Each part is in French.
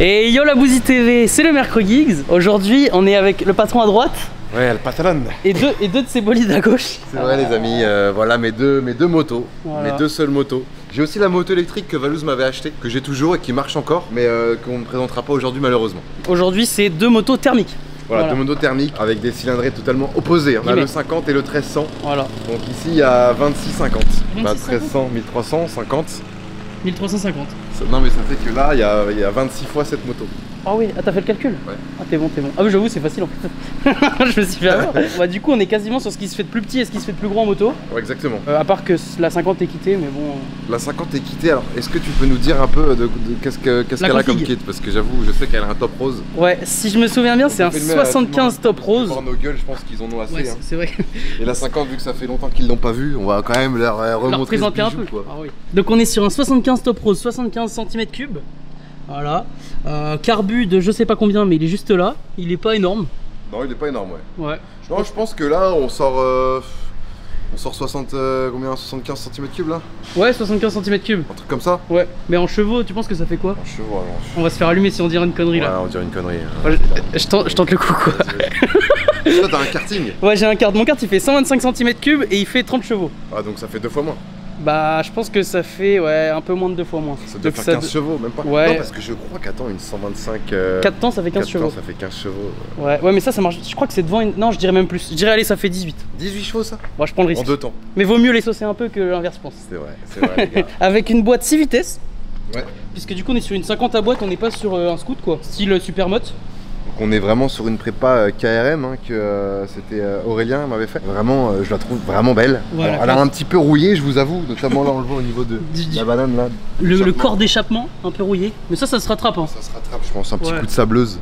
Et yo la Bouzy TV, c'est le mercredi Gigs. Aujourd'hui, on est avec le patron à droite. Ouais, le patron. Et deux de ses bolides à gauche. C'est vrai les amis, voilà mes deux motos, voilà. mes deux seules motos. J'ai aussi la moto électrique que Valouz m'avait achetée, que j'ai toujours et qui marche encore, mais qu'on ne présentera pas aujourd'hui malheureusement. Aujourd'hui, c'est deux motos thermiques. Voilà, deux motos thermiques avec des cylindrés totalement opposés. On a le 50 et le 1300. Voilà. Donc ici il y a 2650. 1300, 1300, 50. 1350. Non mais ça fait que là il y a 26 fois cette moto. Ah oui, t'as fait le calcul? Ouais. Ah t'es bon. Ah oui j'avoue c'est facile en fait. Je me suis fait avoir. Bah du coup on est quasiment sur ce qui se fait de plus petit et ce qui se fait de plus grand en moto. Ouais exactement. À part que la 50 est quittée mais bon. La 50 est quittée, alors est-ce que tu peux nous dire un peu de qu'est-ce qu'elle a comme kit? Parce que j'avoue je sais qu'elle a un top rose. Ouais, si je me souviens bien c'est un 75 top rose. Pour nos gueules je pense qu'ils en ont assez. Ouais, c'est vrai. Et la 50 vu que ça fait longtemps qu'ils l'ont pas vu, on va quand même leur remontrer présenter ce bijou, un peu. Quoi. Ah, oui. Donc on est sur un 75 top rose, 75 cm3. Voilà. Carbu de je sais pas combien mais il est juste là. Il est pas énorme. Non il est pas énorme ouais. Non je pense que là on sort 60 combien 75 cm3 là. Ouais 75 cm3. Un truc comme ça. Ouais. Mais en chevaux tu penses que ça fait quoi? En chevaux alors. On va se faire allumer si on dirait une connerie là. Ouais on dirait une connerie. Ouais, je tente le coup quoi. Toi t'as un karting? Ouais j'ai un kart. Mon kart il fait 125 cm3 et il fait 30 chevaux. Ah donc ça fait 2 fois moins. Bah je pense que ça fait ouais un peu moins de 2 fois moins. Ça doit faire 15 chevaux même pas. Ouais. Non parce que je crois qu'attends une 125 4 temps ça fait 15 chevaux. Ça fait 15 chevaux. Ouais mais ça marche. Je crois que c'est devant une... Non je dirais même plus. Je dirais allez ça fait 18. 18 chevaux ça? Moi je prends le risque. En 2 temps. Mais vaut mieux les saucer un peu que l'inverse je pense. C'est vrai les gars. Avec une boîte 6 vitesses. Ouais. Puisque du coup on est sur une 50 à boîte, on n'est pas sur un scoot quoi. Style Supermoto. Donc on est vraiment sur une prépa KRM hein, que c'était Aurélien m'avait fait. Vraiment, je la trouve vraiment belle. Voilà, alors, elle a un petit peu rouillé, je vous avoue, notamment là on le voit au niveau de la banane là. Le corps d'échappement un peu rouillé, mais ça se rattrape. Hein. Ça se rattrape, je pense, un petit coup de sableuse.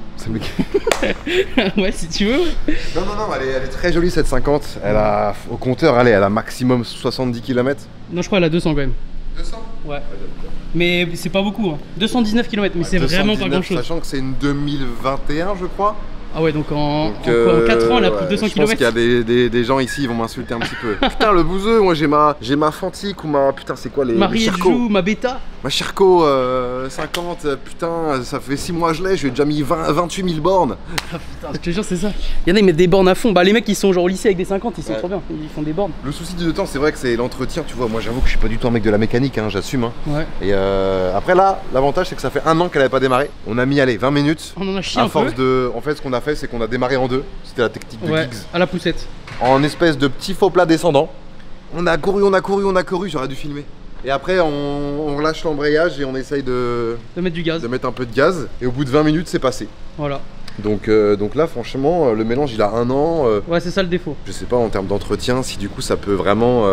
Ouais, si tu veux. Non, elle est très jolie cette 50. Elle a, au compteur, elle a maximum 70 km. Non, je crois qu'elle a 200 quand même. 200? Ouais. Mais c'est pas beaucoup, hein. 219 km, mais c'est vraiment pas grand chose. Sachant que c'est une 2021, je crois. Ah ouais, donc en 4 ans, elle a pris 200 km. Je pense qu'il y a des gens ici, ils vont m'insulter un petit peu. Putain, le bouseux, moi j'ai ma Fantique ou ma. Putain, c'est quoi les. Marie Joue, ma Beta. Ma Chirco 50, putain, ça fait 6 mois que je l'ai, j'ai déjà mis 28 000 bornes. Ah putain, je te jure, c'est ça. Il y en a, ils mettent des bornes à fond. Bah, les mecs, ils sont genre au lycée avec des 50, ils sont trop bien, ils font des bornes. Le souci du temps, c'est vrai que c'est l'entretien, tu vois. Moi, j'avoue que je suis pas du tout un mec de la mécanique, hein, j'assume. Hein. Ouais. Et après, là, l'avantage, c'est que ça fait 1 an qu'elle avait pas démarré. On a mis, allez, 20 minutes. On en a chié un peu. En fait, ce qu'on a fait, c'est qu'on a démarré en 2. C'était la technique de Giggs. À la poussette. En espèce de petit faux plat descendant. On a couru, j'aurais dû filmer. Et après on lâche l'embrayage et on essaye de mettre du gaz. De mettre un peu de gaz. Et au bout de 20 minutes c'est passé. Voilà. Donc là franchement le mélange il a 1 an. Ouais c'est ça le défaut. Je sais pas en termes d'entretien si du coup ça peut vraiment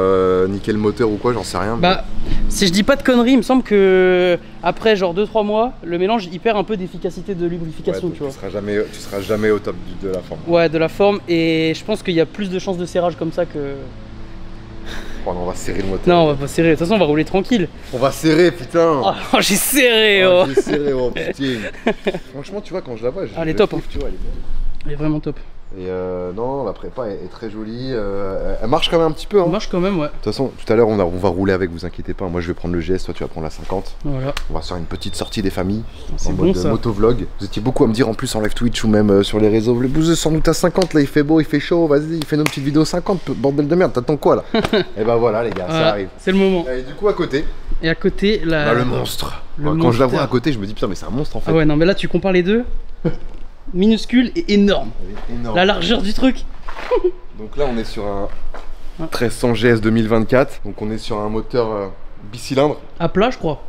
niquer le moteur ou quoi, j'en sais rien. Bah si je dis pas de conneries, il me semble que après genre 2-3 mois, le mélange il perd un peu d'efficacité de lubrification tu vois. Tu seras jamais au top de la forme. Ouais de la forme et je pense qu'il y a plus de chances de serrage comme ça que... Oh non, on va serrer le moteur. Non, on va pas serrer. De toute façon, on va rouler tranquille. On va serrer, putain. Oh, j'ai serré, oh. J'ai serré, oh putain. Franchement, tu vois, quand je la vois, elle est top. Tu vois, elle est vraiment top. Et non, la prépa est très jolie. Elle marche quand même un petit peu. Hein. Elle marche quand même, ouais. De toute façon, tout à l'heure, on va rouler avec, vous inquiétez pas. Moi, je vais prendre le GS, toi, tu vas prendre la 50. Voilà. On va se faire une petite sortie des familles. C'est bon, mode motovlog. Vous étiez beaucoup à me dire en plus en live Twitch ou même sur les réseaux. Le bouseux sans doute à 50, là, il fait beau, il fait chaud. Vas-y, il fait nos petites vidéos 50. Bordel de merde, t'attends quoi là? Et bah voilà, les gars, ça arrive. C'est le moment. Et du coup, à côté. Et à côté, le monstre. Quand je la vois à côté, je me dis putain, mais c'est un monstre en fait. Ah ouais, non, mais là, tu compares les deux. Minuscule et énorme. La largeur du truc. Donc là on est sur un 1300 GS 2024. Donc on est sur un moteur bicylindre. À plat je crois.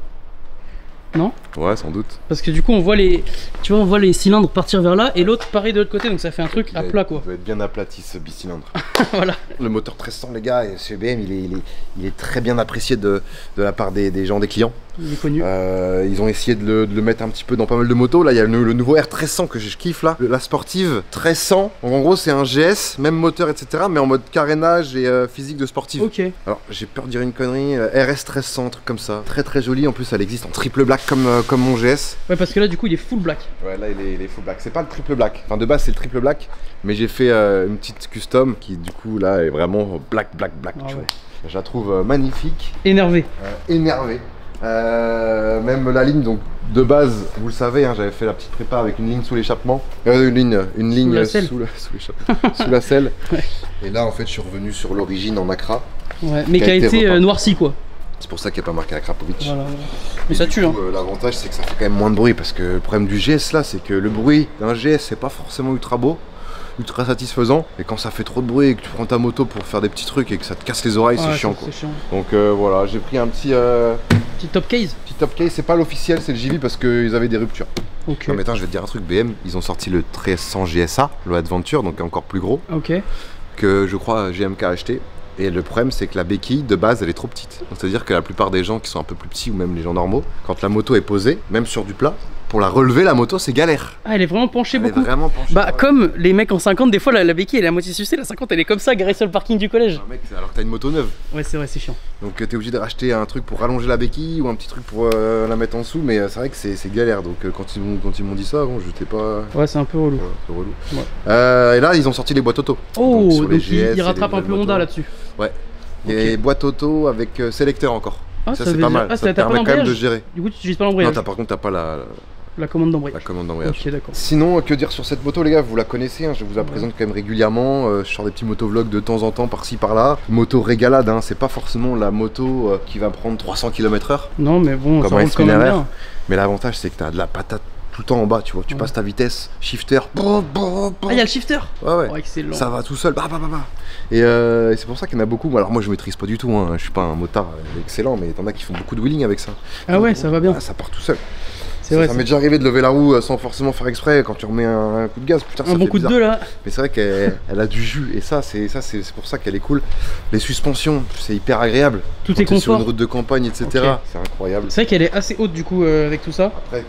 Non? Ouais sans doute. Parce que du coup on voit les. Tu vois on voit les cylindres partir vers là et l'autre pareil de l'autre côté donc ça fait un truc à plat quoi. Il doit être bien aplati ce bicylindre. Voilà. Le moteur 1300 les gars, et chez BM il est très bien apprécié de la part des gens, des clients. Il est connu. Ils ont essayé de le mettre un petit peu dans pas mal de motos. Là il y a le nouveau R1300 que je kiffe là. La sportive 1300. Donc, en gros c'est un GS, même moteur etc. mais en mode carénage et physique de sportive. Ok. Alors j'ai peur de dire une connerie. RS 1300, un truc comme ça. Très très joli. En plus elle existe en triple black comme mon GS. Ouais parce que là du coup il est full black. Ouais là il est full black. C'est pas le triple black. Enfin de base c'est le triple black. Mais j'ai fait une petite custom qui du coup là est vraiment black tu vois. Je la trouve magnifique. Énervé. Énervé. Même la ligne, donc de base, vous le savez, hein, j'avais fait la petite prépa avec une ligne sous l'échappement. Une ligne sous la selle. Ouais. Et là, en fait, je suis revenu sur l'origine en Accra. Ouais, mais qui a été noirci quoi. C'est pour ça qu'il n'y a pas marqué Akrapovic. Voilà. Mais ça tue, hein. L'avantage, c'est que ça fait quand même moins de bruit, parce que le problème du GS là, c'est que le bruit d'un GS, c'est pas forcément ultra beau, ultra satisfaisant, et quand ça fait trop de bruit et que tu prends ta moto pour faire des petits trucs et que ça te casse les oreilles, c'est chiant quoi. Chiant. Donc voilà, j'ai pris un petit top case. petit top case, c'est pas l'officiel, c'est le JV parce qu'ils avaient des ruptures. Ok. Non mais attends, je vais te dire un truc, BM, ils ont sorti le 1300 GSA, le Adventure, donc encore plus gros, Ok. que je crois GMK a acheté. Et le problème, c'est que la béquille de base elle est trop petite. C'est-à-dire que la plupart des gens qui sont un peu plus petits ou même les gens normaux, quand la moto est posée, même sur du plat, pour la relever la moto c'est galère. Ah, elle est vraiment penchée Elle est beaucoup. vraiment penchée. Bah, comme les mecs en 50, des fois la béquille elle est à moitié sucée, la 50 elle est comme ça, garée sur le parking du collège. Ah, mec, alors que t'as une moto neuve. Ouais, c'est vrai, c'est chiant. Donc t'es obligé de racheter un truc pour rallonger la béquille ou un petit truc pour la mettre en dessous, mais c'est vrai que c'est galère. Donc quand ils m'ont dit ça, bon, je sais pas. Ouais, c'est un peu relou. Ouais, c'est relou. Ouais. Et là ils ont sorti les boîtes auto. Oh, sur les donc GS, il rattrape les un peu nouvelles Honda motos. là-dessus. Ouais. Il y a les boîtes auto avec sélecteur encore. Ah, ça veut c'est pas dire- mal. Ah, Ça te t'as pas permet quand même de d'embrayage. gérer. Du coup, tu utilises pas Non, l'embrayage. par contre t'as pas La commande la d'embrayage. commande d'embrayage. Ok, d'accord. Sinon, que dire sur cette moto, les gars, vous la connaissez, hein, je vous la présente quand même régulièrement. Je sors des petits motovlogs de temps en temps, par-ci par-là. Moto régalade, hein, c'est pas forcément la moto qui va prendre 300 km/h, Non, mais bon, comme ça un roule quand même SMR. bien. Mais l'avantage, c'est que t'as de la patate tout le temps en bas, tu vois. Tu passes ta vitesse, shifter. Ah, il y a le shifter. Ouais, ouais. Oh, excellent. Ça va tout seul. Et et c'est pour ça qu'il y en a beaucoup. Alors moi, je maîtrise pas du tout, hein. Je suis pas un motard excellent, mais t'en as qui font beaucoup de wheeling avec ça. Ah ouais, ça va bien. Ah, ça part tout seul. C'est vrai. Ça m'est déjà arrivé de lever la roue sans forcément faire exprès quand tu remets un coup de gaz. Putain, Un ça bon fait coup de bizarre. deux là. Mais c'est vrai qu'elle a du jus et c'est pour ça qu'elle est cool. Les suspensions, c'est hyper agréable. Tout Quand est t'es sur confort. une route de campagne, etc. Ok. C'est incroyable. C'est vrai qu'elle est assez haute du coup avec tout ça. Après,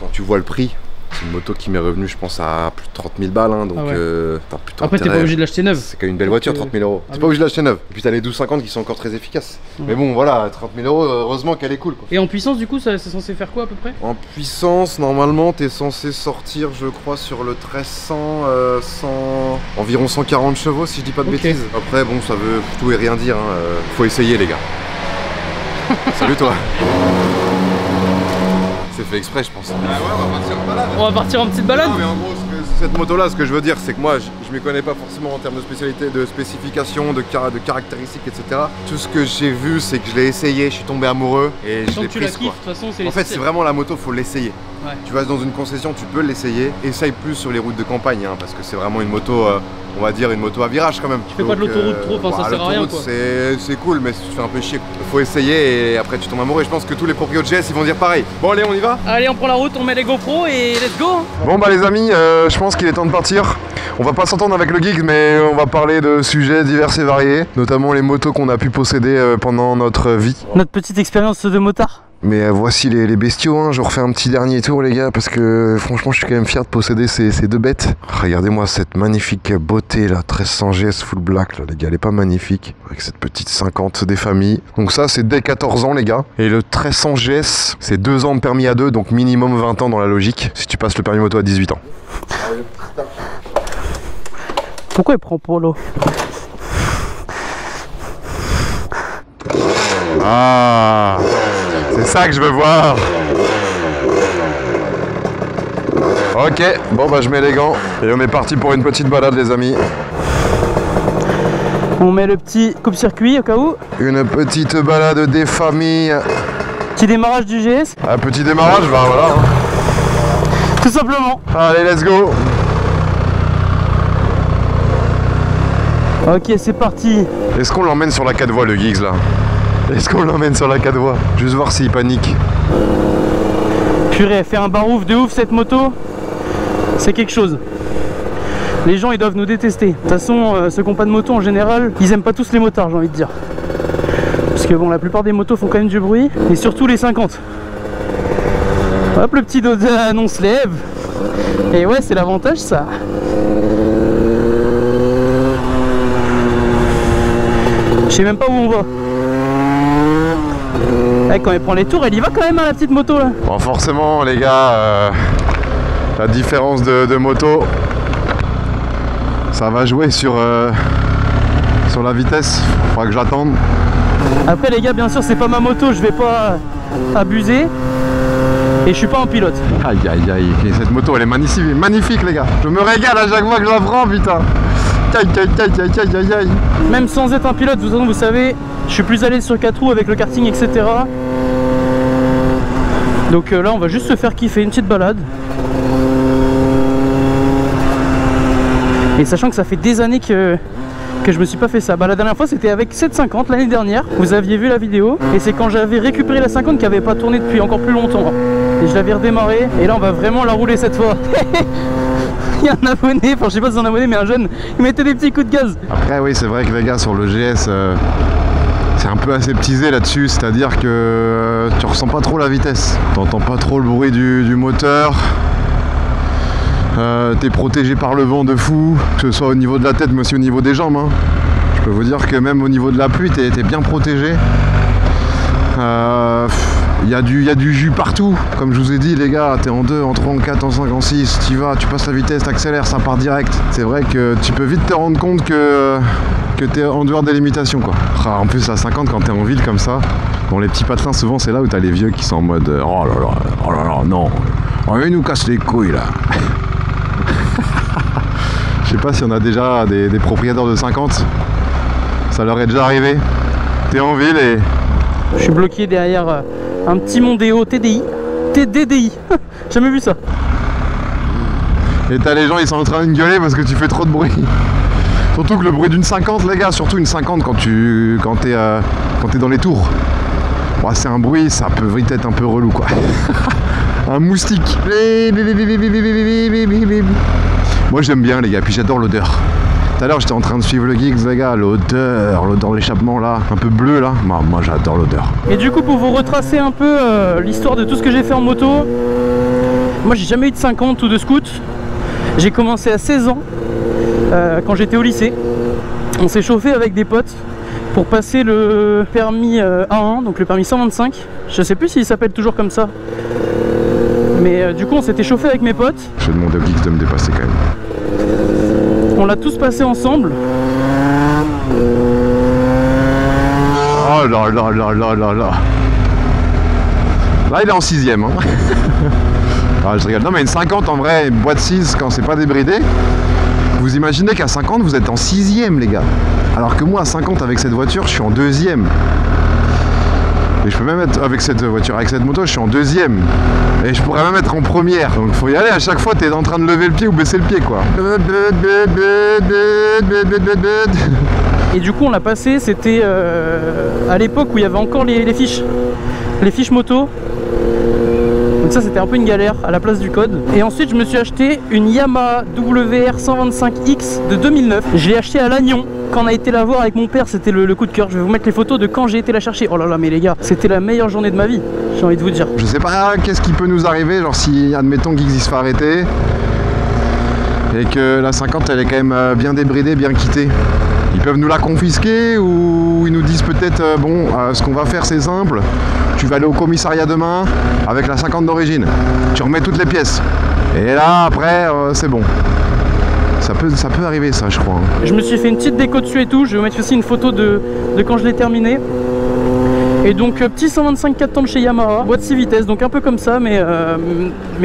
quand tu vois le prix, c'est une moto qui m'est revenue, je pense, à plus de 30 000 balles. Hein, donc Ah ouais. t'as plutôt Après, t'es pas intérêt. obligé de l'acheter neuve. C'est quand même une belle voiture, 30 000 euros. Ah T'es oui. pas obligé de l'acheter neuve. Et puis t'as les 1250 qui sont encore très efficaces. Ouais. Mais bon, voilà, 30 000 euros, heureusement qu'elle est cool, quoi. Et en puissance, du coup, c'est censé faire quoi à peu près? En puissance, normalement, t'es censé sortir, je crois, sur le 1300, environ 140 chevaux, si je dis pas de Ok. bêtises. Après, bon, ça veut tout et rien dire, hein. Faut essayer, les gars. Salut, toi. C'est fait exprès, je pense. Ah ouais, on va partir en balade. On va partir en petite balade. Non, mais en gros, cette moto-là, ce que je veux dire, c'est que moi, je m'y connais pas forcément en termes de spécialité, de spécification, de caractéristiques, etc. Tout ce que j'ai vu, c'est que je l'ai essayé, je suis tombé amoureux et je Tant l'ai que tu la prise, kiffes, quoi. de toute façon, c'est En fait, c'est vraiment la moto, faut l'essayer. Ouais. Tu vas dans une concession, tu peux l'essayer. Essaye plus sur les routes de campagne, hein, parce que c'est vraiment une moto, on va dire, une moto à virage quand même. Tu fais pas de l'autoroute trop, enfin, ça sert à rien, l'autoroute, quoi. c'est cool, mais tu te fais un peu chier. Faut essayer et après tu tombes amoureux. Et je pense que tous les propriétaires de GS, ils vont dire pareil. Bon, allez, on y va? Allez, on prend la route, on met les GoPros et let's go. Bon bah les amis, je pense qu'il est temps de partir. On va pas s'entendre avec le geek, mais on va parler de sujets divers et variés, notamment les motos qu'on a pu posséder pendant notre vie. Notre petite expérience de motard. Mais voici les bestiaux, hein. Je refais un petit dernier tour les gars, parce que franchement je suis quand même fier de posséder ces deux bêtes. Regardez-moi cette magnifique beauté là, 1300 GS full black là les gars, elle est pas magnifique, avec cette petite 50 des familles. Donc ça c'est dès 14 ans les gars, et le 1300 GS c'est 2 ans de permis A2, donc minimum 20 ans dans la logique, si tu passes le permis moto à 18 ans. Pourquoi il prend Polo? Ah, c'est ça que je veux voir. Ok, bon bah je mets les gants et on est parti pour une petite balade les amis. On met le petit coupe-circuit au cas où. Une petite balade des familles. Petit démarrage du GS. Un petit démarrage, bah voilà. Tout simplement. Allez, let's go. Ok, c'est parti. Est-ce qu'on l'emmène sur la 4 voies le Giggs là? Est-ce qu'on l'emmène sur la 4 voies? Juste voir s'il panique. Purée, elle fait un barouf de ouf cette moto. C'est quelque chose. Les gens ils doivent nous détester. De toute façon, ceux qui n'ont pas de moto en général, ils aiment pas tous les motards, j'ai envie de dire. Parce que bon, la plupart des motos font quand même du bruit. Et surtout les 50. Hop, le petit dos on se lève. Et ouais, c'est l'avantage ça. Je sais même pas où on va. Eh, quand elle prend les tours, elle y va quand même, hein, la petite moto là. Bon, forcément les gars, la différence de moto, ça va jouer sur la vitesse. Faudra que j'attende. Après les gars, bien sûr c'est pas ma moto, je vais pas abusé. Et je suis pas un pilote. Aïe aïe aïe, et cette moto elle est magnifique les gars. Je me régale à chaque fois que je la prends, putain. Aïe aïe aïe aïe aïe aïe aïe. Même sans être un pilote, vous savez, je suis plus à l'aise sur 4 roues avec le karting, etc. Donc là on va juste se faire kiffer, une petite balade. Et sachant que ça fait des années que je me suis pas fait ça. Bah la dernière fois c'était avec 750 l'année dernière, vous aviez vu la vidéo. Et c'est quand j'avais récupéré la 50 qui avait pas tourné depuis encore plus longtemps. Et je l'avais redémarré, et là on va vraiment la rouler cette fois. Il y a un abonné, enfin je sais pas si c'est un abonné mais un jeune, il mettait des petits coups de gaz. Après oui c'est vrai que les gars sur le GS c'est un peu aseptisé là-dessus, c'est-à-dire que tu ressens pas trop la vitesse. T'entends pas trop le bruit du moteur. T'es protégé par le vent de fou, que ce soit au niveau de la tête mais aussi au niveau des jambes. Hein. Je peux vous dire que même au niveau de la pluie t'es bien protégé. Il y a du jus partout, comme je vous ai dit les gars, t'es en 2, en 3, en 4, en 5, en 6, tu vas, tu passes la vitesse, t'accélères, ça part direct. C'est vrai que tu peux vite te rendre compte que t'es en dehors des limitations quoi. En plus à 50 quand t'es en ville comme ça, dans les petits patelins souvent c'est là où t'as les vieux qui sont en mode oh là là, non, oh, il nous casse les couilles là. Je sais pas si on a déjà des propriétaires de 50, ça leur est déjà arrivé. T'es en ville et... Je suis bloqué derrière un petit Mondeo TDI. TDDI. Jamais vu ça. Et t'as les gens ils sont en train de gueuler parce que tu fais trop de bruit. Surtout que le bruit d'une 50 les gars, surtout une 50 quand t'es dans les tours. Ouais, c'est un bruit, ça peut vite être un peu relou quoi. Un moustique. Moi j'aime bien les gars, puis j'adore l'odeur. Tout à l'heure j'étais en train de suivre le Geeks les gars, l'odeur de l'échappement là, un peu bleu là, moi j'adore l'odeur. Et du coup pour vous retracer un peu l'histoire de tout ce que j'ai fait en moto, moi j'ai jamais eu de 50 ou de scoot. J'ai commencé à 16 ans, quand j'étais au lycée. On s'est chauffé avec des potes pour passer le permis A1, donc le permis 125. Je sais plus s'il s'appelle toujours comme ça. Mais du coup on s'était chauffé avec mes potes. Je vais demander au Geeks de me dépasser quand même. On l'a tous passé ensemble. Oh là là là là là là. Là il est en 6ème hein. Ah, je rigole. Non mais une 50 en vrai, une boîte 6 quand c'est pas débridé. Vous imaginez qu'à 50 vous êtes en 6ème les gars. Alors que moi à 50 avec cette voiture je suis en 2ème. Et je peux même être avec cette voiture, avec cette moto je suis en 2ème. Et je pourrais même être en première. Donc faut y aller, à chaque fois t'es en train de lever le pied ou baisser le pied quoi. Et du coup on l'a passé, c'était à l'époque où il y avait encore les fiches moto. Donc ça c'était un peu une galère à la place du code. Et ensuite je me suis acheté une Yamaha WR 125X de 2009. Je l'ai acheté à Lannion. Quand on a été la voir avec mon père, c'était le coup de cœur. Je vais vous mettre les photos de quand j'ai été la chercher. Oh là là mais les gars, c'était la meilleure journée de ma vie, j'ai envie de vous dire. Je sais pas qu'est-ce qui peut nous arriver, genre si admettons Geeks il se fait arrêter et que la 50 elle est quand même bien débridée, bien quittée. Ils peuvent nous la confisquer ou ils nous disent peut-être bon ce qu'on va faire c'est simple, tu vas aller au commissariat demain avec la 50 d'origine, tu remets toutes les pièces et là après c'est bon. Ça peut arriver ça je crois. Je me suis fait une petite déco dessus et tout, je vais vous mettre aussi une photo de quand je l'ai terminé. Et donc petit 125 4 temps de chez Yamaha, boîte 6 vitesses, donc un peu comme ça mais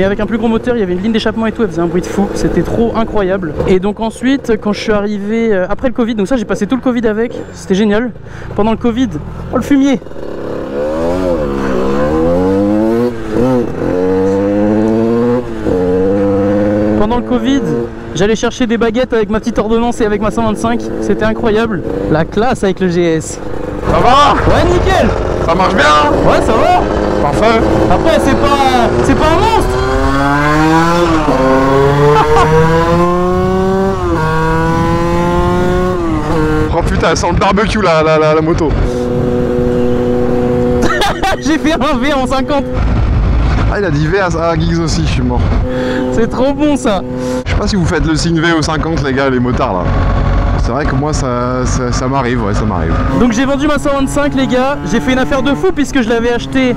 avec un plus gros moteur, il y avait une ligne d'échappement et tout, elle faisait un bruit de fou, c'était trop incroyable. Et donc ensuite quand je suis arrivé après le Covid, donc ça j'ai passé tout le Covid avec, c'était génial. Pendant le Covid, oh le fumier. Pendant le Covid, j'allais chercher des baguettes avec ma petite ordonnance et avec ma 125, c'était incroyable. La classe avec le GS. Ça va? Ouais nickel. Ça marche bien? Ouais ça va. Parfait. Après c'est pas un monstre. Oh putain elle sent le barbecue la moto. J'ai fait un V en 50. Ah il a dit V à Geeks aussi, je suis mort. C'est trop bon ça. Je sais pas si vous faites le signe V au 50 les gars, les motards là. C'est vrai que moi ça m'arrive, ouais ça m'arrive. Donc j'ai vendu ma 125 les gars, j'ai fait une affaire de fou puisque je l'avais acheté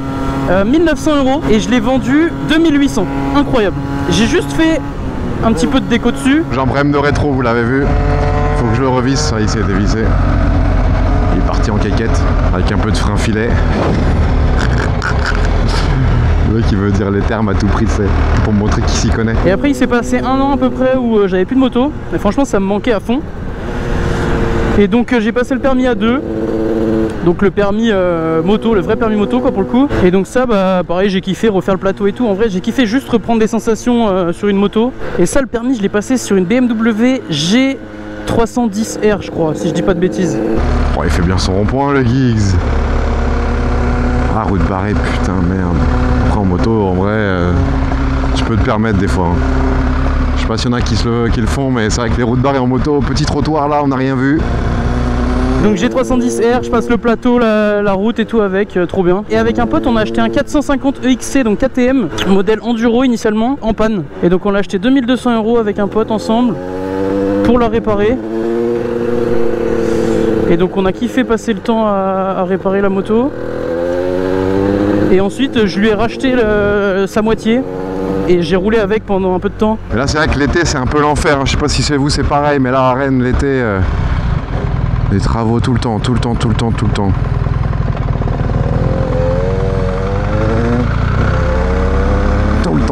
1900 € et je l'ai vendu 2800. Incroyable. J'ai juste fait un petit peu de déco dessus. J'embrème de rétro, vous l'avez vu. Faut que je le revisse, ça il s'est dévissé. Il est parti en quéquette avec un peu de frein filet. Le mec qui veut dire les termes à tout prix, c'est pour montrer qu'il s'y connaît. Et après il s'est passé 1 an à peu près où j'avais plus de moto. Et franchement ça me manquait à fond. Et donc j'ai passé le permis A2. Donc le permis moto, le vrai permis moto quoi pour le coup. Et donc ça bah pareil j'ai kiffé refaire le plateau et tout. En vrai j'ai kiffé juste reprendre des sensations sur une moto. Et ça le permis je l'ai passé sur une BMW G310R je crois, si je dis pas de bêtises. Oh, il fait bien son rond-point le Giggs. Ah route barrée, putain merde. Après en moto en vrai tu peux te permettre des fois. Je sais pas s'il y en a qui le font, mais c'est vrai que les routes barrées en moto, petit trottoir là on n'a rien vu. Donc G310R, je passe le plateau, la route et tout avec, trop bien. Et avec un pote on a acheté un 450 EXC, donc KTM, modèle enduro initialement, en panne. Et donc on l'a acheté 2200 € avec un pote ensemble, pour la réparer. Et donc on a kiffé passer le temps à réparer la moto. Et ensuite je lui ai racheté sa moitié. Et j'ai roulé avec pendant un peu de temps. Et là c'est vrai que l'été c'est un peu l'enfer, hein. Je sais pas si c'est vous c'est pareil, mais là à Rennes l'été... des travaux tout le temps. Tout le temps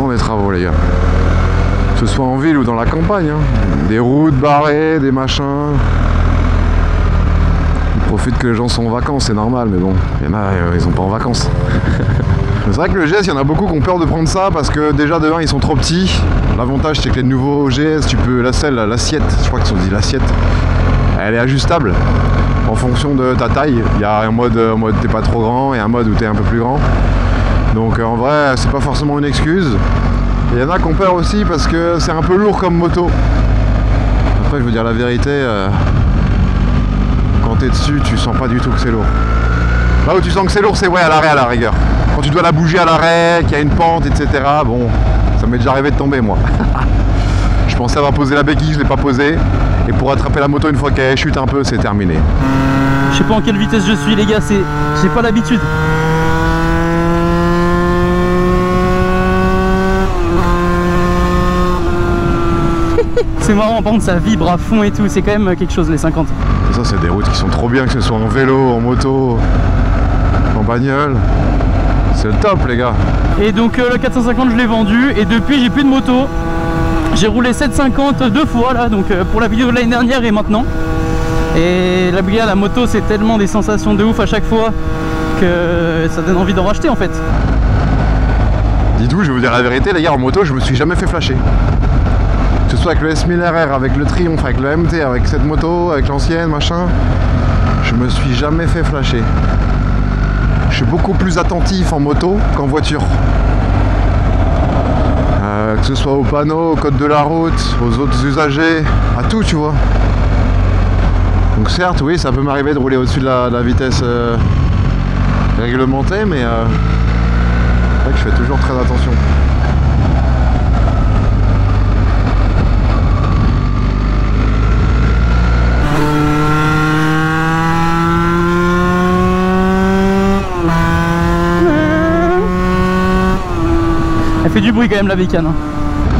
des travaux les gars. Que ce soit en ville ou dans la campagne, hein. Des routes barrées, des machins. Ils profitent que les gens sont en vacances, c'est normal, mais bon, il y en a, ils sont pas en vacances. C'est vrai que le GS, il y en a beaucoup qui ont peur de prendre ça parce que déjà de 1 ils sont trop petits. L'avantage c'est que les nouveaux GS, tu peux l'assiette, je crois qu'ils ont dit l'assiette. Elle est ajustable en fonction de ta taille. Il y a un mode t'es pas trop grand et un mode où t'es un peu plus grand. Donc en vrai c'est pas forcément une excuse. Il y en a qui ont peur aussi parce que c'est un peu lourd comme moto. Après je veux dire la vérité, quand t'es dessus tu sens pas du tout que c'est lourd. Là où tu sens que c'est lourd c'est à l'arrêt à la rigueur. Quand tu dois la bouger à l'arrêt, qu'il y a une pente etc. Bon, ça m'est déjà arrivé de tomber moi. Je pensais avoir posé la béquille, je l'ai pas posée. Et pour attraper la moto une fois qu'elle chute un peu, c'est terminé. Je sais pas en quelle vitesse je suis les gars, j'ai pas l'habitude. C'est marrant, par contre ça vibre à fond et tout, c'est quand même quelque chose les 50. Et ça c'est des routes qui sont trop bien, que ce soit en vélo, en moto, en bagnole. C'est le top les gars. Et donc le 450 je l'ai vendu et depuis j'ai plus de moto. J'ai roulé 750 2 fois là, donc pour la vidéo de l'année dernière et maintenant. Et la moto c'est tellement des sensations de ouf à chaque fois que ça donne envie d'en racheter en fait. Dites-vous, je vais vous dire la vérité les gars, en moto je me suis jamais fait flasher. Que ce soit avec le S1000RR, avec le Triumph, avec le MT, avec cette moto, avec l'ancienne, machin, je me suis jamais fait flasher. Je suis beaucoup plus attentif en moto qu'en voiture. Que ce soit au panneau, au code de la route, aux autres usagers, à tout tu vois. Donc certes oui ça peut m'arriver de rouler au-dessus de la vitesse réglementée, mais c'est vrai que je fais toujours très attention. Elle fait du bruit quand même la bécane. Hein.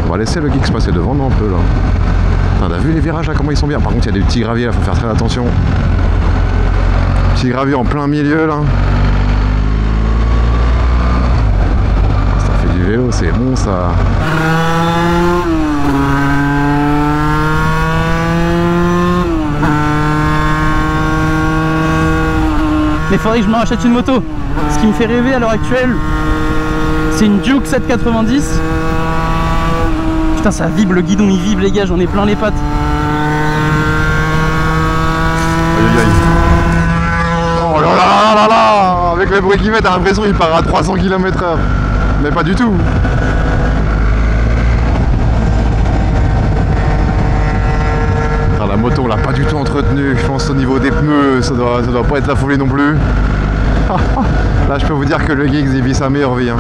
On va laisser le Giggs passer devant nous un peu là. On a vu les virages là comment ils sont bien. Par contre il y a des petits graviers là, faut faire très attention. Petit gravier en plein milieu là. Ça fait du vélo, c'est bon ça. Mais faudrait que je me rachète une moto. Ce qui me fait rêver à l'heure actuelle, c'est une Duke 790. Putain ça vibre, le guidon il vibre les gars, j'en ai plein les pattes. Aïe aïe aïe. Oh là là là là. Avec le bruit qu'il met, t'as l'impression qu'il part à 300 km/h. Mais pas du tout. Alors, la moto on l'a pas du tout entretenue, je pense au niveau des pneus, ça doit pas être la folie non plus. Là je peux vous dire que le Giggs il vit sa meilleure vie. Hein.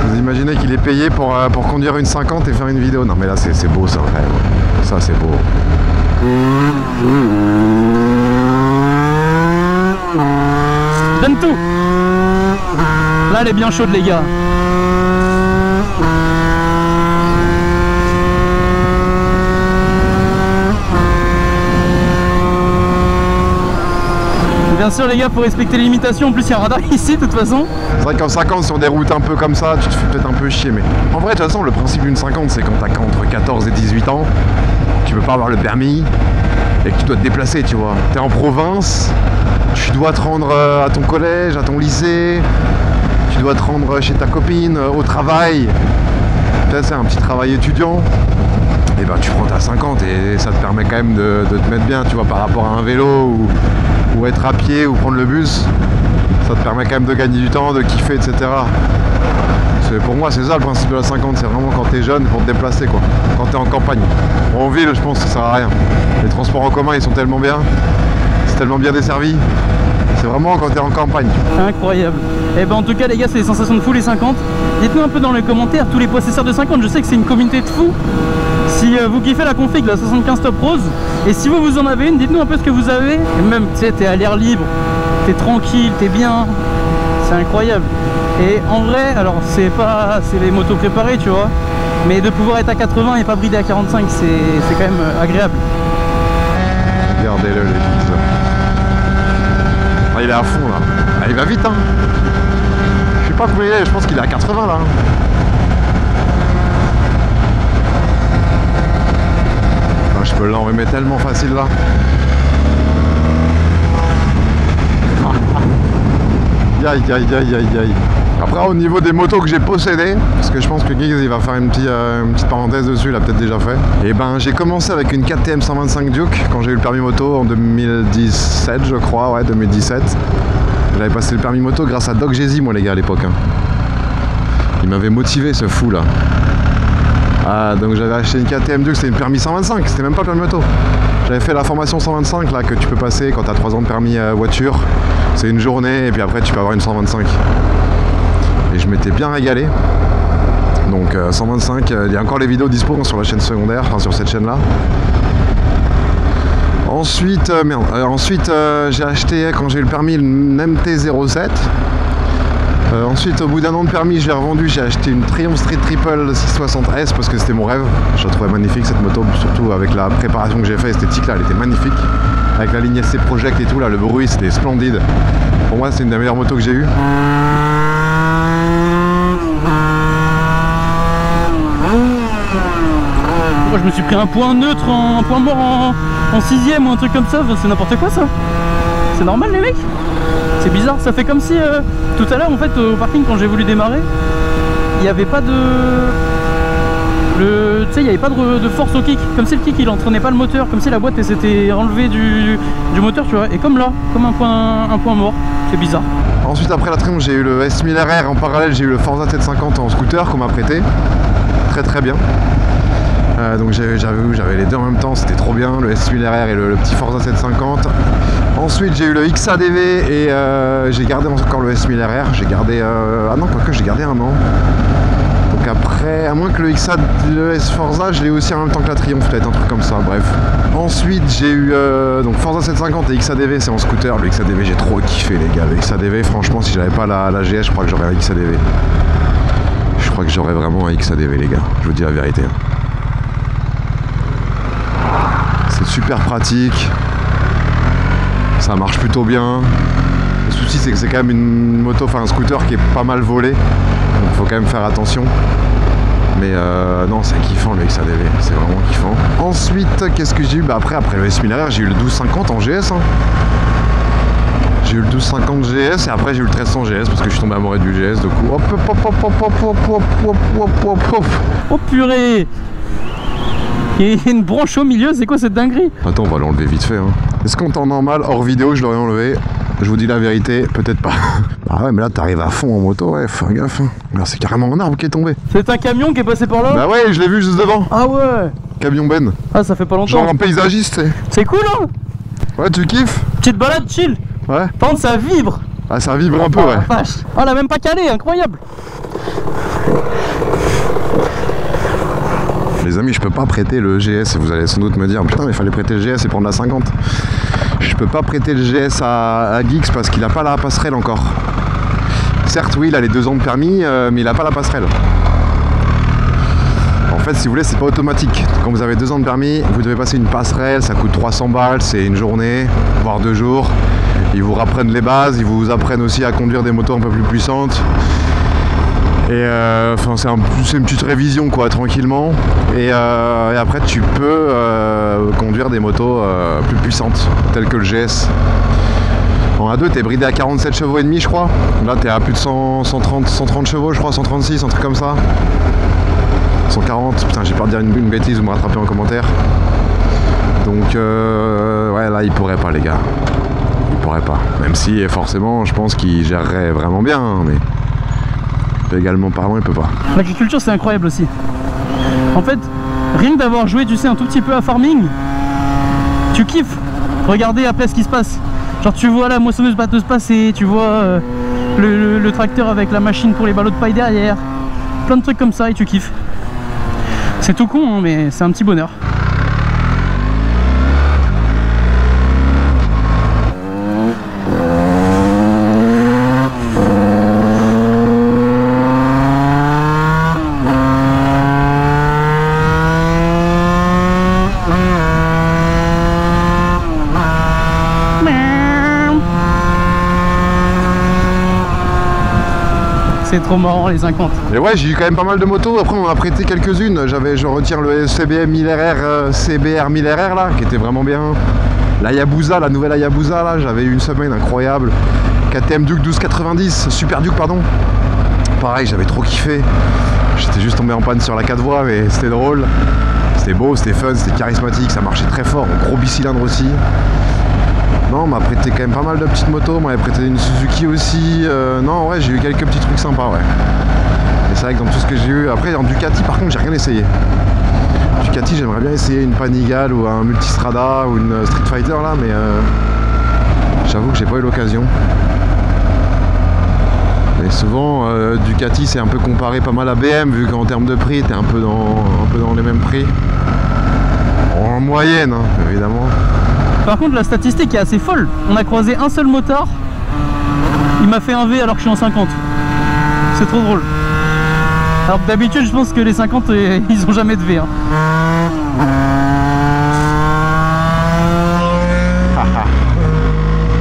Vous imaginez qu'il est payé pour conduire une 50 et faire une vidéo. Non mais là c'est beau ça, ouais. Ça c'est beau. Donne tout. Là elle est bien chaude les gars. Bien sûr les gars, faut respecter les limitations, en plus il y a un radar ici de toute façon. C'est vrai qu'en 50 sur des routes un peu comme ça, tu te fais peut-être un peu chier, mais en vrai de toute façon le principe d'une 50 c'est quand t'as entre 14 et 18 ans, tu peux pas avoir le permis et que tu dois te déplacer, tu vois. T'es en province, tu dois te rendre à ton collège, à ton lycée, tu dois te rendre chez ta copine, au travail. Peut-être c'est un petit travail étudiant. Et ben tu prends ta 50 et ça te permet quand même de te mettre bien, tu vois, par rapport à un vélo ou être à pied ou prendre le bus. Ça te permet quand même de gagner du temps, de kiffer, etc. Pour moi c'est ça le principe de la 50, c'est vraiment quand t'es jeune pour te déplacer quoi, quand t'es en campagne. En ville je pense que ça sert à rien. Les transports en commun ils sont tellement bien, c'est tellement bien desservi. C'est vraiment quand t'es en campagne. Incroyable. Et ben en tout cas les gars, c'est les sensations de fou les 50. Dites-nous un peu dans les commentaires tous les possesseurs de 50, je sais que c'est une communauté de fous. Si vous kiffez la config, la 75 Top Rose, et si vous en avez une, dites-nous un peu ce que vous avez. Et même tu sais, t'es à l'air libre, t'es tranquille, t'es bien, c'est incroyable. Et en vrai, alors c'est les motos préparées tu vois, mais de pouvoir être à 80 et pas brider à 45, c'est quand même agréable. Regardez-le les fils. Ah, il est à fond là. Ah, il va vite hein. Je sais pas combien il est, je pense qu'il est à 80 là. Ah, je peux l'enrhumer tellement facile là. Aïe aïe aïe aïe aïe. Après au niveau des motos que j'ai possédées, parce que je pense que Giggs il va faire une petite parenthèse dessus, il a peut-être déjà fait. Et ben j'ai commencé avec une KTM 125 Duke quand j'ai eu le permis moto en 2017 je crois, ouais 2017. J'avais passé le permis moto grâce à Doc Jay-Z moi les gars à l'époque. Hein. Il m'avait motivé ce fou là. Ah donc j'avais acheté une KTM Duke, c'était une permis 125, c'était même pas le permis moto. J'avais fait la formation 125 là que tu peux passer quand t'as 3 ans de permis voiture. C'est une journée et puis après tu peux avoir une 125. Et je m'étais bien régalé. Donc 125, il y a encore les vidéos dispo sur la chaîne secondaire, enfin sur cette chaîne là. Ensuite, j'ai acheté quand j'ai eu le permis une MT-07. Ensuite au bout d'un an de permis je l'ai revendu, j'ai acheté une Triumph Street Triple 660S parce que c'était mon rêve. Je la trouvais magnifique cette moto, surtout avec la préparation que j'ai fait esthétique là, elle était magnifique. Avec la ligne SC Project et tout là, le bruit c'était splendide. Pour moi c'est une des meilleures motos que j'ai eues. Moi je me suis pris un point neutre, un point mort en 6ème ou un truc comme ça, c'est n'importe quoi ça. C'est normal les mecs? C'est bizarre, ça fait comme si tout à l'heure en fait au parking quand j'ai voulu démarrer, il n'y avait pas de... Tu sais, il n'y avait pas de force au kick, comme si le kick il entraînait pas le moteur, comme si la boîte s'était enlevée du moteur tu vois, et comme là, comme un point mort, c'est bizarre. Ensuite après la Triumph j'ai eu le S1000 RR, en parallèle j'ai eu le Forza 750 en scooter qu'on m'a prêté, très bien. Donc j'avais les deux en même temps, c'était trop bien, le S1000 RR et le petit Forza 750. Ensuite j'ai eu le XADV et j'ai gardé encore le S1000 RR, j'ai gardé... ah non, quoique j'ai gardé un an. Donc après, à moins que le S Forza, je l'ai aussi en même temps que la Triumph, peut-être un truc comme ça, bref. Ensuite j'ai eu donc Forza 750 et XADV, c'est en scooter. Le XADV j'ai trop kiffé les gars, le XADV franchement si j'avais pas la GS je crois que j'aurais un XADV. Je crois que j'aurais vraiment un XADV les gars, je vous dis la vérité. C'est super pratique, ça marche plutôt bien. Le souci c'est que c'est quand même une moto, enfin un scooter qui est pas mal volé, donc faut quand même faire attention. Mais non c'est kiffant le XADV, c'est vraiment kiffant. Ensuite qu'est-ce que j'ai eu? Bah après le S1000 RR j'ai eu le 1250 en GS hein. J'ai eu le 1250 GS et après j'ai eu le 1300 GS parce que je suis tombé amoureux du GS de coup. Hop hop hop hop hop hop hop hop hop hop hop. Oh purée! Il y a une branche au milieu, c'est quoi cette dinguerie? Attends, on va l'enlever vite fait. Hein. Est-ce qu'en temps normal, hors vidéo, je l'aurais enlevé? Je vous dis la vérité, peut-être pas. Ah ouais, mais là, t'arrives à fond en moto, ouais, faut faire gaffe. Hein. C'est carrément un arbre qui est tombé. C'est un camion qui est passé par là? Bah ouais, je l'ai vu juste devant. Ah ouais. Camion Ben. Ah, ça fait pas longtemps. Genre un paysagiste, c'est cool, hein? Ouais, tu kiffes? Petite balade chill. Ouais. Par contre, ça vibre. Ah, ça vibre un peu, ouais. Vache. Oh, elle a même pas calé, incroyable. Les amis, je peux pas prêter le GS, vous allez sans doute me dire putain mais il fallait prêter le GS et prendre la 50. Je peux pas prêter le GS à Giggs parce qu'il a pas la passerelle encore. Certes oui il a les 2 ans de permis mais il a pas la passerelle. En fait si vous voulez c'est pas automatique. Quand vous avez 2 ans de permis, vous devez passer une passerelle, ça coûte 300 balles, c'est une journée, voire 2 jours. Ils vous rapprennent les bases, ils vous apprennent aussi à conduire des motos un peu plus puissantes. Et enfin c'est une petite révision quoi, tranquillement. Et après tu peux conduire des motos plus puissantes, telles que le GS. En A2 t'es bridé à 47 chevaux et demi je crois. Là t'es à plus de 130 chevaux je crois, 136, un truc comme ça. 140, putain j'ai peur de dire une bêtise ou me rattraper en commentaire. Donc ouais là il pourrait pas les gars. Il pourrait pas. Même si forcément je pense qu'il gérerait vraiment bien, hein, mais également parlant il peut pas. L'agriculture c'est incroyable aussi. En fait, rien que d'avoir joué tu sais un tout petit peu à farming, tu kiffes. Regardez après ce qui se passe. Genre tu vois la moissonneuse batteuse passer, tu vois le tracteur avec la machine pour les ballots de paille derrière. Plein de trucs comme ça et tu kiffes. C'est tout con hein, mais c'est un petit bonheur. C'est trop marrant les 50. Et ouais, j'ai eu quand même pas mal de motos. Après on m'a prêté quelques-unes. Je retiens le CBR 1000RR là, qui était vraiment bien. La Hayabusa, la nouvelle Hayabusa là, j'avais eu une semaine incroyable. KTM Duke 1290, Super Duke pardon. Pareil, j'avais trop kiffé. J'étais juste tombé en panne sur la 4 voies, mais c'était drôle. C'était beau, c'était fun, c'était charismatique, ça marchait très fort. Gros bicylindre aussi. Non, on m'a prêté quand même pas mal de petites motos, on m'avait prêté une Suzuki aussi. Non, ouais, j'ai eu quelques petits trucs sympas, ouais. Et c'est vrai que dans tout ce que j'ai eu, après en Ducati par contre, j'ai rien essayé. Ducati, j'aimerais bien essayer une Panigale ou un Multistrada ou une Street Fighter là, mais j'avoue que j'ai pas eu l'occasion. Mais souvent, Ducati c'est un peu comparé pas mal à BM, vu qu'en termes de prix, t'es un peu dans les mêmes prix. En moyenne, hein, évidemment. Par contre la statistique est assez folle. On a croisé un seul motard. Il m'a fait un V alors que je suis en 50. C'est trop drôle. Alors que d'habitude je pense que les 50 ils ont jamais de V hein.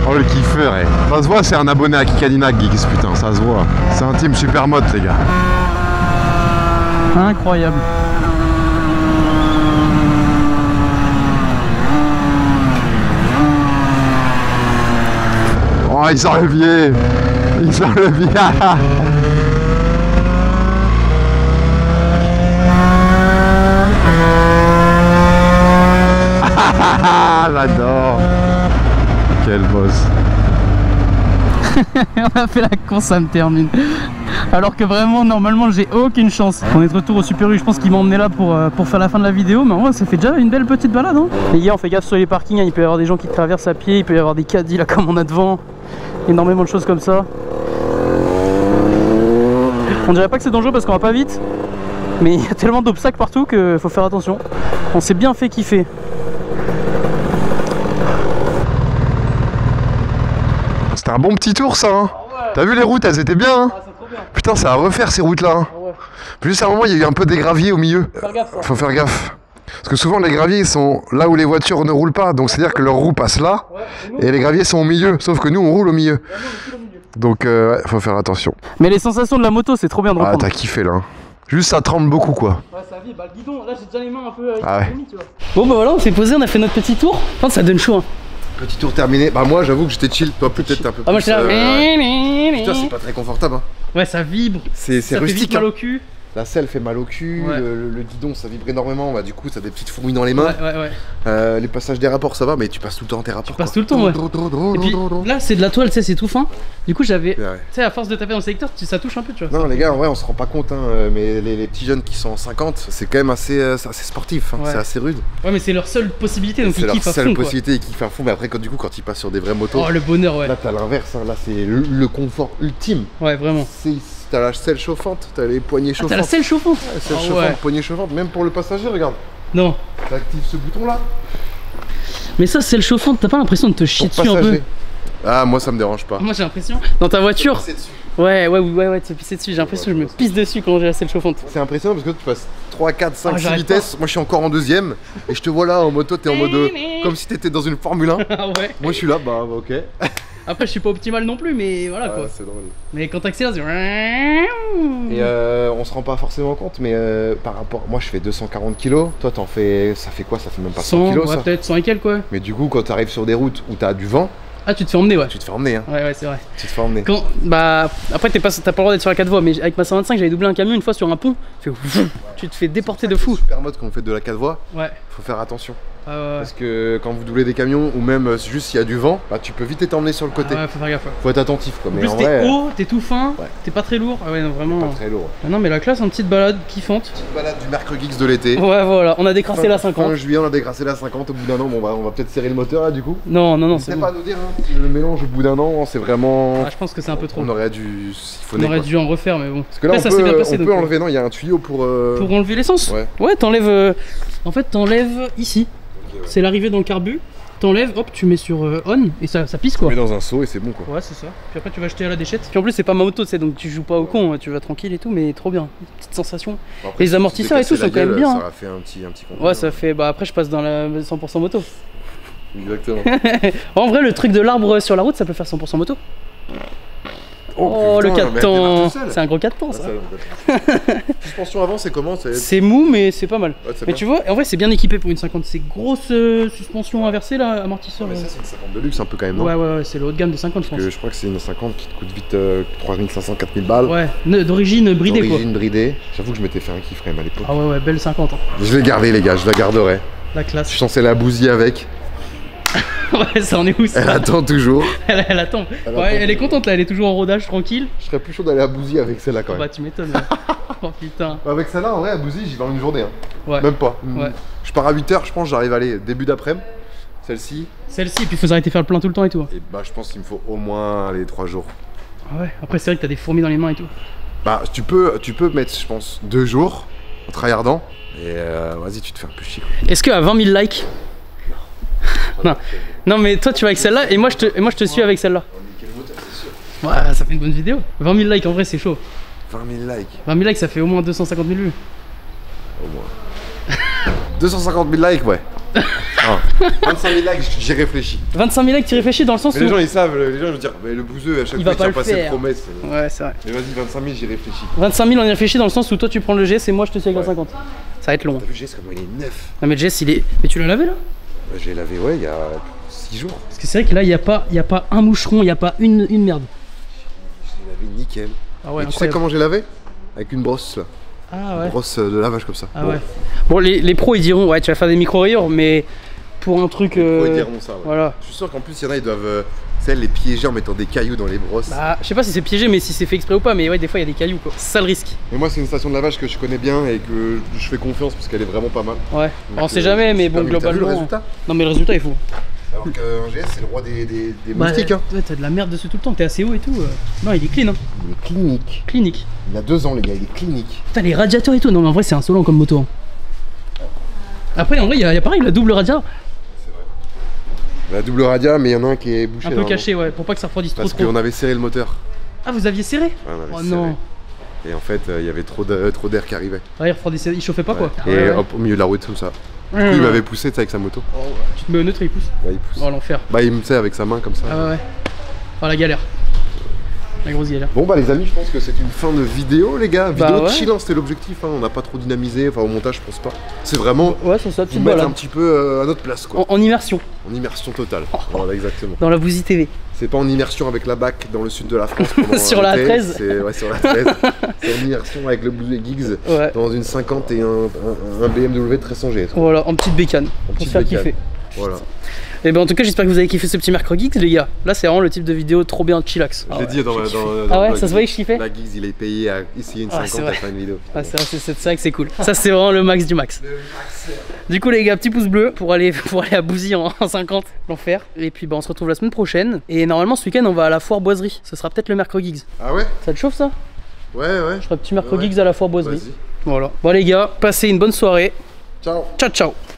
Oh le kiffeur, eh. Ça se voit, c'est un abonné à Kikadina Geeks, putain, ça se voit. C'est un team super mode les gars. Incroyable. Oh, il sort le biais. Il sort le biais. J'adore. Quel boss. On a fait la course, ça me termine. Alors que vraiment, normalement, j'ai aucune chance. On est de retour au Super U, je pense qu'il m'a emmené là pour faire la fin de la vidéo. Mais en vrai, ça fait déjà une belle petite balade. Hein. Les gars, on fait gaffe sur les parkings. Hein. Il peut y avoir des gens qui traversent à pied, il peut y avoir des caddies là comme on a devant. Énormément de choses comme ça. On dirait pas que c'est dangereux parce qu'on va pas vite. Mais il y a tellement d'obstacles partout qu'il faut faire attention. On s'est bien fait kiffer. C'était un bon petit tour ça hein. Ah ouais. T'as vu les routes, elles étaient bien hein. Ah, bien. Putain, c'est à refaire ces routes là hein. Ah ouais. Plus à un moment il y a eu un peu des graviers au milieu. Faut faire gaffe. Parce que souvent les graviers ils sont là où les voitures ne roulent pas. Donc c'est à dire que leur roue passe là. Ouais, et les graviers sont au milieu. Sauf que nous on roule au milieu. Ouais, nous, donc ouais, faut faire attention. Mais les sensations de la moto c'est trop bien de reprendre. Ah t'as kiffé là. Juste ça tremble beaucoup quoi. Ouais ça vibre, bah le guidon, là j'ai déjà les mains un peu avec tu vois. Bon bah voilà, on s'est posé, on a fait notre petit tour. Enfin ça donne chaud hein. Petit tour terminé. Bah moi j'avoue que j'étais chill, toi peut-être un peu plus. Moi j'étais là. Putain c'est pas très confortable hein. Ouais ça vibre. C'est rustique. Fait mal au cul. La selle fait mal au cul, ouais. le guidon ça vibre énormément, bah, du coup ça a des petites fourmis dans les mains. Ouais. Les passages des rapports ça va, mais tu passes tout le temps tes rapports. Tu passes tout le temps ouais. Et puis là c'est de la toile, tu sais, c'est tout fin. Du coup j'avais, tu sais à force de taper dans le sélecteur, ça touche un peu tu vois. Non les gars en vrai on se rend pas compte hein, mais les petits jeunes qui sont en 50 c'est quand même assez sportif, hein, c'est assez rude. Ouais mais c'est leur seule possibilité donc ils kiffent à fond. C'est leur seule possibilité, ils kiffent à fond, mais après quand ils passent sur des vraies motos. Oh le bonheur ouais. Là t'as l'inverse, hein, là c'est le confort ultime. Ouais vraiment. T'as la selle chauffante, t'as les poignées chauffantes. T'as la selle chauffante. Ouais, selle chauffante, poignée chauffante, même pour le passager, regarde. Non. T'actives ce bouton là. Mais ça, selle chauffante, t'as pas l'impression de te chier dessus un peu? Ah, moi ça me dérange pas. Moi j'ai l'impression. Dans ta voiture. Ouais, tu te pisser dessus. J'ai l'impression que je me pisse dessus quand j'ai la selle chauffante. C'est impressionnant parce que tu passes 3, 4, 5, 6 vitesses. Moi je suis encore en deuxième. Et je te vois là en moto, t'es en mode. Comme si t'étais dans une Formule 1. Ah ouais. Moi je suis là, bah ok. Après, je suis pas optimal non plus, mais voilà quoi. C'est drôle. Mais quand t'accélères, c'est. Et on se rend pas forcément compte, mais par rapport. Moi, je fais 240 kilos. Toi, t'en fais. Ça fait quoi? Ça fait même pas 100 kilos, ouais, ça. Peut-être 100 et quelques, quoi. Mais du coup, quand t'arrives sur des routes où t'as du vent. Ah, tu te fais emmener, ouais. Tu te fais emmener, hein. Ouais, c'est vrai. Tu te fais emmener. Bah, après, t'as pas le droit d'être sur la 4 voies, mais avec ma 125, j'avais doublé un camion une fois sur un pont. Tu te fais déporter de fou. Super mode quand vous faites de la 4 voies. Ouais. Faut faire attention. Ouais. Parce que quand vous doublez des camions ou même juste s'il y a du vent, bah tu peux vite être emmené sur le côté. Ouais, faut faire gaffe. Faut être attentif quoi. En Mais plus, en t'es vrai, haut, t'es tout fin, ouais. t'es pas très lourd. Ah ouais, non, vraiment. Pas très lourd. Ah non, mais la classe, une petite balade kiffante. Petite balade du Mercredi Geeks de l'été. Ouais, voilà, on a décrassé la 50. Fin juillet, on a décrassé la 50. Au bout d'un an, bon, on va peut-être serrer le moteur là du coup. Non, C'est pas à nous dire, hein, le mélange au bout d'un an, c'est vraiment. Ah, je pense que c'est un peu trop. On aurait dû siphonner. On aurait dû en refaire, mais bon. Parce que là, ça s'est bien passé, on peut enlever, non, il y a un tuyau pour. Pour enlever l'essence. Ouais, t'enlèves. En fait, t'enlèves ici. Okay, ouais. C'est l'arrivée dans le carbu. T'enlèves, hop, tu mets sur on et ça pisse quoi. Tu mets dans un seau et c'est bon quoi. Ouais, c'est ça. Puis après, tu vas jeter à la déchette. Puis en plus, c'est pas ma moto, tu sais, donc tu joues pas au con, tu vas tranquille et tout, mais trop bien. Petite sensation. Bon, après, les amortisseurs et tout sont quand même bien. Ça a fait un petit ouais, ça fait. Bah après, je passe dans la 100% moto. Exactement. En vrai, le truc de l'arbre sur la route, ça peut faire 100% moto. Oh, putain, le 4 temps. C'est un gros 4 temps ça. Suspension avant, c'est comment? C'est mou, mais c'est pas mal. Ouais, mais bien. Tu vois, en vrai, c'est bien équipé pour une 50. C'est grosse suspension inversée là, amortisseur. Mais ça, c'est une 50 de luxe un peu quand même, non? Ouais, c'est le haut de gamme des 50, je pense. Je crois que c'est une 50 qui te coûte vite 3500, 4000 balles. Ouais, d'origine bridée quoi. D'origine bridée. J'avoue que je m'étais fait un kiff quand même à l'époque. Ah ouais, belle 50. Hein. Je l'ai gardé, les gars, je la garderai. La classe. Je suis censé la bousiller avec. Ouais, ça en est où ça? Elle attend toujours. Elle attend. Ouais, elle est contente là, elle est toujours en rodage tranquille. Je serais plus chaud d'aller à bousiller avec celle-là quand même. Bah, tu m'étonnes. Oh putain. Avec celle-là, en vrai, à bousiller, j'y vais en une journée. Hein. Ouais. Même pas. Ouais. Je pars à 8h, je pense, j'arrive à aller début d'après-midi. Celle-ci, et puis il faut s'arrêter faire le plein tout le temps et tout. Et bah, je pense qu'il me faut au moins les 3 jours. Ouais, après, c'est vrai que t'as des fourmis dans les mains et tout. Bah, tu peux mettre, je pense, 2 jours en tryhardant. Et vas-y, tu te fais un peu chier. Est-ce qu'à 20 000 likes. Non, mais toi, tu vas avec celle-là et moi, je te suis avec celle-là. Ouais, ça fait une bonne vidéo. 20 000 likes, en vrai, c'est chaud. 20 000 likes. 20 000 likes, ça fait au moins 250 000 vues. Au moins. 250 000 likes, ouais. Ah, 25 000 likes, j'y réfléchis. 25 000 likes, tu réfléchis dans le sens où. Les gens, ils savent, les gens vont dire, mais le bouseux, à chaque fois, il va passer promesse. Ouais, c'est vrai. Mais vas-y, 25 000, j'y réfléchis. 25 000, on y réfléchit dans le sens où toi, tu prends le GS et moi, je te suis avec la 50. Ça va être long. T'as vu le GS, comment il est neuf? Non, mais le GS, il est. Mais tu l'as lavé là? Bah, j'ai lavé, ouais, il y a 6 jours. Parce que c'est vrai que là, il n'y a pas un moucheron, il n'y a pas une merde. Je l'ai lavé nickel. Ah ouais, et tu sais comment j'ai lavé? Avec une brosse là. Ah ouais. Une brosse de lavage comme ça. Ah ouais. Bon, les pros, ils diront, ouais, tu vas faire des micro-rayures, mais pour un truc. Ils diront ça, ouais. Voilà. Je suis sûr qu'en plus, il y en a, ils doivent les piéger en mettant des cailloux dans les brosses. Bah, je sais pas si c'est piégé, mais si c'est fait exprès ou pas, mais ouais, des fois, il y a des cailloux quoi. C'est ça le risque. Mais moi, c'est une station de lavage que je connais bien et que je fais confiance parce qu'elle est vraiment pas mal. Ouais. Donc, on sait jamais, mais bon, globalement. T'as vu le résultat? Non, mais le résultat, il faut. Alors qu'un GS, c'est le roi des moustiques. Hein. Ouais, t'as de la merde dessus tout le temps, t'es assez haut et tout. Non, il est clean. Hein. Il est clinique. Clinique. Il a 2 ans, les gars, il est clinique. Putain, les radiateurs et tout. Non, mais en vrai, c'est insolent comme moto. Hein. Après, en vrai, il y a pareil, la double radiateur. C'est vrai. La double radia, mais il y en a un qui est bouché. Un peu caché, ouais, pour pas que ça refroidisse trop. Parce qu'on avait serré le moteur. Ah, vous aviez serré? Ouais, on avait serré. Non. Et en fait, il y avait trop d'air qui arrivait. Ouais, il refroidissait, il chauffait pas quoi. Et hop, au milieu de la route, comme ça. Du coup, il m'avait poussé avec sa moto. Oh, tu te mets au neutre et il pousse. Ouais, il pousse. Oh, l'enfer. Bah, il me sait avec sa main comme ça. Ah ouais. Oh, la galère. La grosse galère. Bon bah les amis, je pense que c'est une fin de vidéo les gars. Vidéo ouais. chill, c'était l'objectif, hein. On n'a pas trop dynamisé, enfin au montage je pense pas. C'est vraiment ouais, c'est ça, vous mettre un petit peu à notre place quoi. En immersion. En immersion totale, voilà exactement. Dans la Bouzy TV. C'est pas en immersion avec la BAC dans le sud de la France pendant sur la 13. Ouais, sur la 13. C'est en immersion avec le Bouzé Geeks dans une 50 et un BMW 1300 GS. Voilà, en petite bécane. Pour se faire kiffer. Voilà. Et ben en tout cas j'espère que vous avez kiffé ce petit Mercredi Geeks les gars. Là c'est vraiment le type de vidéo trop bien chillax. Je l'ai dit dans ah ouais, ça se voyait que je kiffais. La Geeks il est payé à essayer une 50 à faire une vidéo. Ah c'est vrai que c'est cool. Ça c'est vraiment le max du max. Du coup les gars, petit pouce bleu pour aller à Bouzy en 50, l'enfer. Et puis bah on se retrouve la semaine prochaine. Et normalement ce week-end on va à la foire boiserie. Ce sera peut-être le Mercredi Geeks. Ah ouais? Ça te chauffe ça? Ouais. Je ferai un petit Mercredi Geeks à la foire boiserie. Vas-y. Voilà. Bon les gars, passez une bonne soirée. Ciao. Ciao ciao.